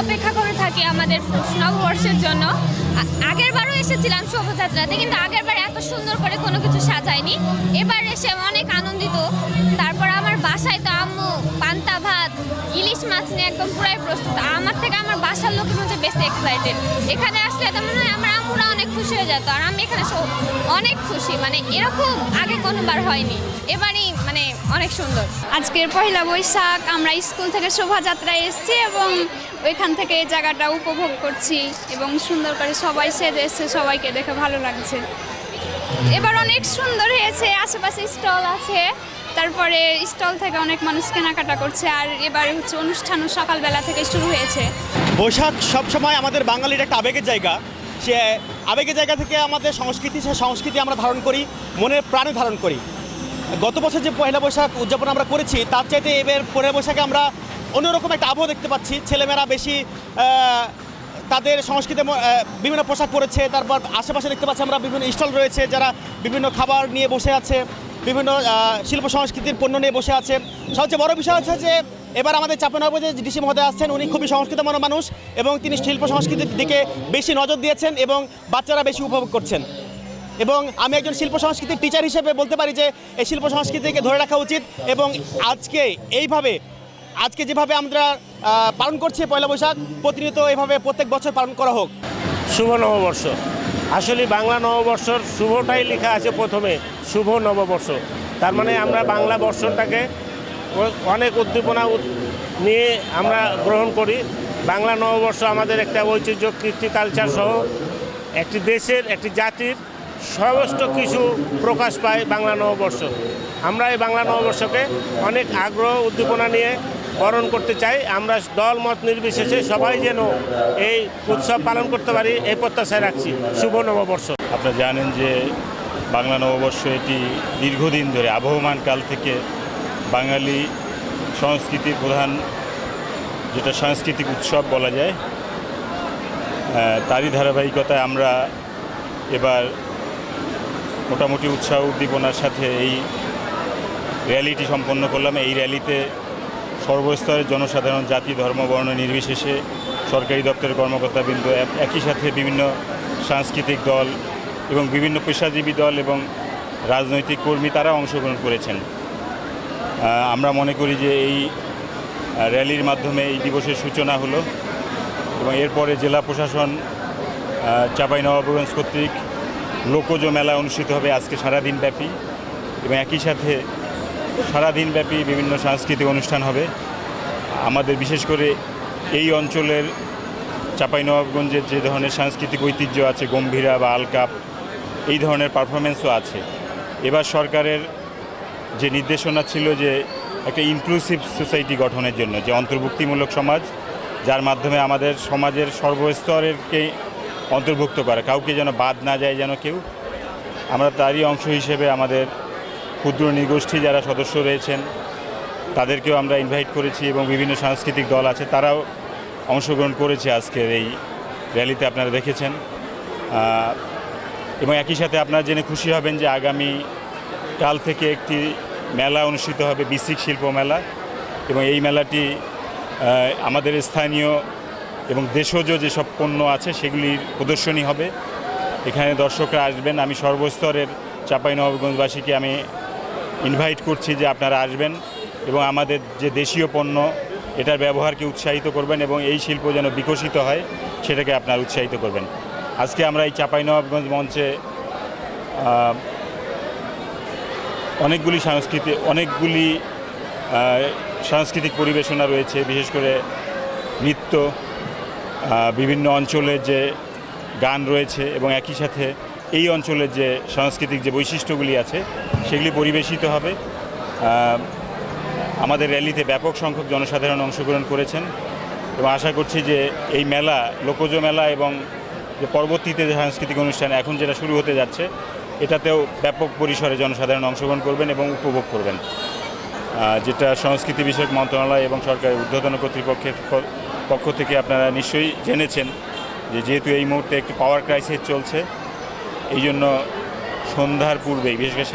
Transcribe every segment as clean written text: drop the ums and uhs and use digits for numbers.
অপেক্ষা করে থাকি আমাদের নববর্ষের জন্য। আগের বারও এসেছিলাম শোভাযাত্রাতে, কিন্তু আগের বার এত সুন্দর করে কোনো কিছু সাজায়নি। এবার এসে অনেক আনন্দিত। তারপর আমার বাসায় তো আম্মু পান্তা ভাত, ইলিশ মাছ নিয়ে একদম পুরাই প্রস্তুত। আমার থেকে আমার বাসার লোকের মধ্যে বেশি এক্সাইটেড। এখানে আসলে তো মনে হয় আমার আম্মুরা অনেক খুশি হয়ে যেত, আর আমি এখানে অনেক খুশি। মানে এরকম আগে কোনোবার হয়নি, এবারই মানে অনেক সুন্দর। আজকের পহেলা বৈশাখ আমরা স্কুল থেকে শোভাযাত্রায় এসেছি এবং ওইখান থেকে এই জায়গাটা উপভোগ করছি এবং সুন্দর করে সবাই সেজে এসছে, সবাইকে দেখে ভালো লাগছে। এবার অনেক সুন্দর হয়েছে, আশেপাশে স্টল আছে, তারপরে স্টল থেকে অনেক মানুষ কেনাকাটা করছে। আর এবার হচ্ছে অনুষ্ঠানও সকালবেলা থেকে শুরু হয়েছে। বৈশাখ সবসময় আমাদের বাঙালির একটা আবেগের জায়গা। সে আবেগের জায়গা থেকে আমাদের সংস্কৃতি, সে সংস্কৃতি আমরা ধারণ করি, মনের প্রাণে ধারণ করি। গত বছর যে পয়লা বৈশাখ উদযাপন আমরা করেছি, তার চাইতে এবার পয়লা বৈশাখে আমরা অন্যরকম একটা আবহ দেখতে পাচ্ছি। ছেলেমেয়েরা বেশি তাদের সংস্কৃতি বিভিন্ন পোশাক পরেছে। তারপর আশেপাশে দেখতে পাচ্ছি আমরা বিভিন্ন স্টল রয়েছে, যারা বিভিন্ন খাবার নিয়ে বসে আছে, বিভিন্ন শিল্প সংস্কৃতির পণ্য নিয়ে বসে আছে। সবচেয়ে বড় বিষয় হচ্ছে যে এবার আমাদের চাঁপাইনবাবগঞ্জে ডিসি মহোদয় আসছেন। উনি খুবই সংস্কৃতিমান মানুষ এবং তিনি শিল্প সংস্কৃতির দিকে বেশি নজর দিয়েছেন এবং বাচ্চারা বেশি উপভোগ করছেন। এবং আমি একজন শিল্প সংস্কৃতির টিচার হিসেবে বলতে পারি যে এই শিল্প সংস্কৃতিকে ধরে রাখা উচিত এবং আজকে যেভাবে আমরা পালন করছি পয়লা বৈশাখ, প্রতিনিয়ত এইভাবে প্রত্যেক বছর পালন করা হোক। শুভ নববর্ষ। আসলে বাংলা নববর্ষর শুভটাই লেখা আছে প্রথমে, শুভ নববর্ষ। তার মানে আমরা বাংলা বর্ষটাকে অনেক উদ্দীপনা নিয়ে আমরা গ্রহণ করি। বাংলা নববর্ষ আমাদের একটা ঐতিহ্য, কীর্তি, কালচার সহ একটি দেশের, একটি জাতির সমস্ত কিছু প্রকাশ পায় বাংলা নববর্ষ। আমরা এই বাংলা নববর্ষকে অনেক আগ্রহ উদ্দীপনা নিয়ে বরণ করতে চাই। আমরা দল মত নির্বিশেষে সবাই যেন এই উৎসব পালন করতে পারি, এই প্রত্যাশায় রাখছি। শুভ নববর্ষ। আপনারা জানেন যে বাংলা নববর্ষ এটি দীর্ঘদিন ধরে আবহমান কাল থেকে বাঙালি সংস্কৃতির প্রধান যেটা সাংস্কৃতিক উৎসব বলা যায়, তারই ধারাবাহিকতায় আমরা এবার মোটামুটি উৎসাহ উদ্দীপনার সাথে এই র্যালিটি সম্পন্ন করলাম। এই র্যালিতে সর্বস্তরের জনসাধারণ, জাতি, ধর্ম, বর্ণ নির্বিশেষে সরকারি দপ্তরের কর্মকর্তাবৃন্দ, একই সাথে বিভিন্ন সাংস্কৃতিক দল এবং বিভিন্ন পেশাজীবী দল এবং রাজনৈতিক কর্মী তারা অংশগ্রহণ করেছেন। আমরা মনে করি যে এই র্যালির মাধ্যমে এই দিবসের সূচনা হলো এবং এরপরে জেলা প্রশাসন চাঁপাইনবাবগঞ্জ কর্তৃক লোকজ মেলা অনুষ্ঠিত হবে আজকে সারাদিনব্যাপী এবং একই সাথে সারাদিনব্যাপী বিভিন্ন সাংস্কৃতিক অনুষ্ঠান হবে। আমাদের বিশেষ করে এই অঞ্চলের চাঁপাইনবাবগঞ্জের যে ধরনের সাংস্কৃতিক ঐতিহ্য আছে, গম্ভীরা বা আলকাপ, এই ধরনের পারফরমেন্সও আছে। এবার সরকারের যে নির্দেশনা ছিল যে একটা ইনক্লুসিভ সোসাইটি গঠনের জন্য, যে অন্তর্ভুক্তিমূলক সমাজ, যার মাধ্যমে আমাদের সমাজের সর্বস্তরেরকে অন্তর্ভুক্ত করা, কাউকে যেন বাদ না যায় যেন কেউ। আমরা তারই অংশ হিসেবে আমাদের ক্ষুদ্র নৃগোষ্ঠী যারা সদস্য রয়েছেন তাদেরকেও আমরা ইনভাইট করেছি এবং বিভিন্ন সাংস্কৃতিক দল আছে, তারাও অংশগ্রহণ করেছে আজকের এই র্যালিতে, আপনারা দেখেছেন। এবং একই সাথে আপনারা জেনে খুশি হবেন যে আগামী কাল থেকে একটি মেলা অনুষ্ঠিত হবে, বিসিক শিল্প মেলা, এবং এই মেলাটি আমাদের স্থানীয় এবং দেশজ যেসব পণ্য আছে সেগুলির প্রদর্শনী হবে। এখানে দর্শকরা আসবেন। আমি সর্বস্তরের চাঁপাইনবাবগঞ্জবাসীকে আমি ইনভাইট করছি যে আপনারা আসবেন এবং আমাদের যে দেশীয় পণ্য এটার ব্যবহারকে উৎসাহিত করবেন এবং এই শিল্প যেন বিকশিত হয় সেটাকে আপনারা উৎসাহিত করবেন। আজকে আমরা এই চাঁপাইনবাবগঞ্জ মঞ্চে অনেকগুলি সাংস্কৃতিক পরিবেশনা রয়েছে, বিশেষ করে নৃত্য, বিভিন্ন অঞ্চলের যে গান রয়েছে এবং একই সাথে এই অঞ্চলের যে সাংস্কৃতিক যে বৈশিষ্ট্যগুলি আছে সেগুলি পরিবেশিত হবে। আমাদের র্যালিতে ব্যাপক সংখ্যক জনসাধারণ অংশগ্রহণ করেছেন এবং আশা করছি যে এই মেলা, লোকজ মেলা এবং যে পরবর্তীতে যে সাংস্কৃতিক অনুষ্ঠান এখন যেটা শুরু হতে যাচ্ছে, এটাতেও ব্যাপক পরিসরে জনসাধারণ অংশগ্রহণ করবেন এবং উপভোগ করবেন। যেটা সংস্কৃতি বিষয়ক মন্ত্রণালয় এবং সরকারের ঊর্ধ্বতন কর্তৃপক্ষের পক্ষ থেকে আপনারা নিশ্চয়ই জেনেছেন যে যেহেতু এই মুহূর্তে একটি পাওয়ার ক্রাইসিস চলছে, এই জন্য সন্ধ্যার পূর্বেই, বিশেষ করে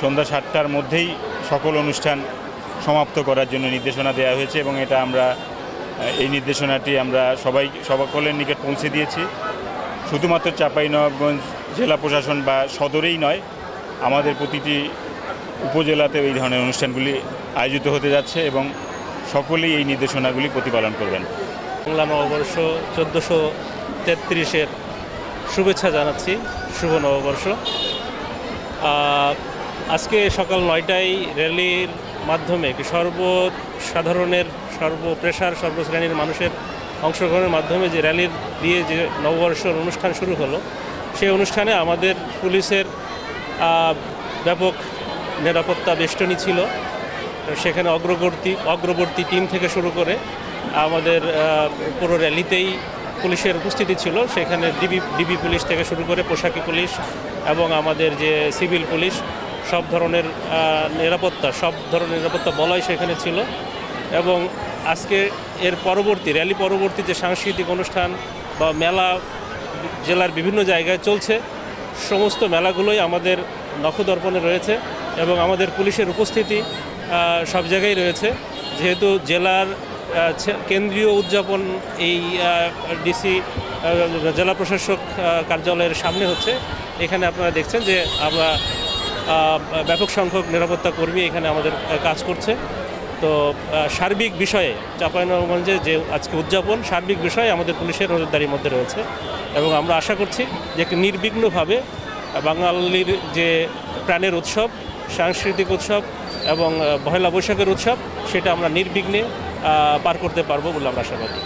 সন্ধ্যা 7টার মধ্যেই সকল অনুষ্ঠান সমাপ্ত করার জন্য নির্দেশনা দেওয়া হয়েছে এবং এটা আমরা এই নির্দেশনাটি আমরা সকলের নিকট পৌঁছে দিয়েছি। শুধুমাত্র চাঁপাইনবাবগঞ্জ জেলা প্রশাসন বা সদরেই নয়, আমাদের প্রতিটি উপজেলাতেও এই ধরনের অনুষ্ঠানগুলি আয়োজিত হতে যাচ্ছে এবং সকলেই এই নির্দেশনাগুলি প্রতিপালন করবেন। বাংলা নববর্ষ 1433-এর শুভেচ্ছা জানাচ্ছি, শুভ নববর্ষ। আজকে সকাল 9টায় র্যালির মাধ্যমে সর্বসাধারণের সর্বপ্রেশার সর্বশ্রেণীর মানুষের অংশগ্রহণের মাধ্যমে যে র্যালির দিয়ে যে নববর্ষের অনুষ্ঠান শুরু হলো, সেই অনুষ্ঠানে আমাদের পুলিশের ব্যাপক নিরাপত্তা বেষ্টনী ছিল। সেখানে অগ্রবর্তী টিম থেকে শুরু করে আমাদের পুরো র্যালিতেই পুলিশের উপস্থিতি ছিল। সেখানে ডিবি পুলিশ থেকে শুরু করে পোশাকি পুলিশ এবং আমাদের যে সিভিল পুলিশ সব ধরনের নিরাপত্তা বলয় সেখানে ছিল। এবং আজকে র্যালি পরবর্তী যে সাংস্কৃতিক অনুষ্ঠান বা মেলা জেলার বিভিন্ন জায়গায় চলছে, সমস্ত মেলাগুলোই আমাদের নখদর্পণে রয়েছে এবং আমাদের পুলিশের উপস্থিতি সব জায়গায় রয়েছে। যেহেতু জেলার কেন্দ্রীয় উদযাপন এই ডিসি জেলা প্রশাসক কার্যালয়ের সামনে হচ্ছে, এখানে আপনারা দেখছেন যে আমরা ব্যাপক সংখ্যক নিরাপত্তা কর্মী এখানে আমাদের কাজ করছে। তো সার্বিক বিষয়ে চাঁপাইনবাবগঞ্জে যে আজকে উদযাপন, সার্বিক বিষয়ে আমাদের পুলিশের নজরদারির মধ্যে রয়েছে এবং আমরা আশা করছি যে একটি নির্বিঘ্নভাবে বাঙালির যে প্রাণের উৎসব, সাংস্কৃতিক উৎসব এবং পহেলা বৈশাখের উৎসব, সেটা আমরা নির্বিঘ্নে পার করতে পারবো বলে আমরা আশাবাদী।